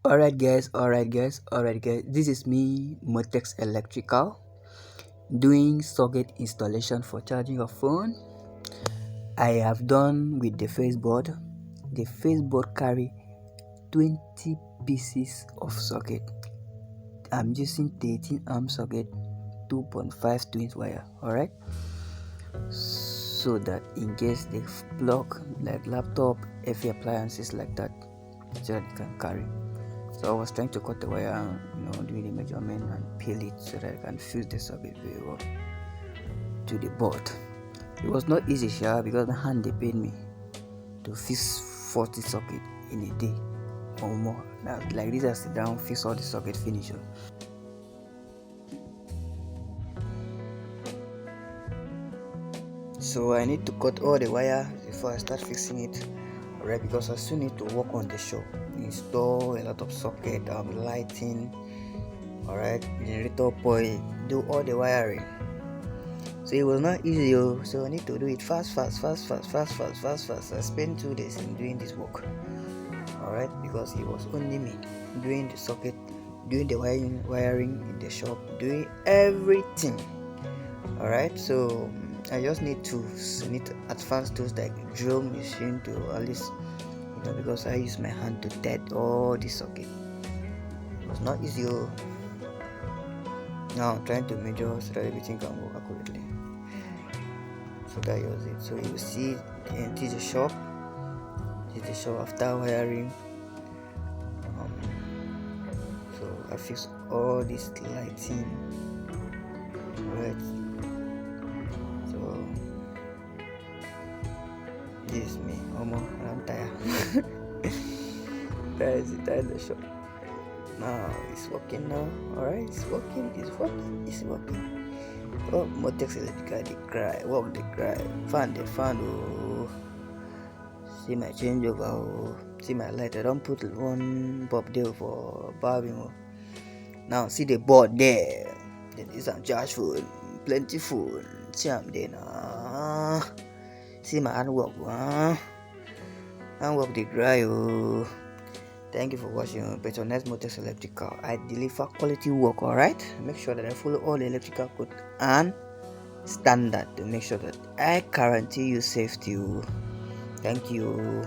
Alright guys, this is me, MOTEX Electrical, doing socket installation for charging your phone. I have done with the faceboard. The faceboard carry 20 pieces of socket. I'm using 13 amp socket, 2.5 twins wire. Alright, so that in case they block like laptop, heavy appliances like that, so that it can carry. So I was trying to cut the wire and doing the measurement and peel it so that I can fuse the socket very well to the board. It was not easy, because my hand they paid me to fix 40 socket in a day or more. Now like this, I sit down, fix all the socket, finish. So I need to cut all the wire before I start fixing it. Alright, because I still need to work on the shop, install a lot of socket, lighting, alright, generator point, do all the wiring. So it was not easy, so I need to do it fast. I spent 2 days in doing this work, alright, because it was only me doing the socket, doing the wiring in the shop, doing everything. Alright, so I just need tools. I need advanced tools like drill machine to at least, because I use my hand to thread all the socket. It was not easy. Now I'm trying to measure so that everything can work accurately. So that was it. So you see, this is the shop. This is the shop after wiring. So I fixed all this lighting. Alright. So this is me. I'm tired. That is the shop. Now it's working now. Alright, it's working. Oh, MOTEX Electrical, they cry. Work, they cry. Fan, oh. See my changeover, oh. See my light. I don't put one bulb there for barbing. Oh. Now see the board there. There is some charge food, plenty food. See I'm there now. See my handwork, handwork they cry. Oh. Thank you for watching. Patronize MOTEX Electrical. I deliver quality work. Alright, make sure that I follow all the electrical code and standard to make sure that I guarantee you safety. Thank you.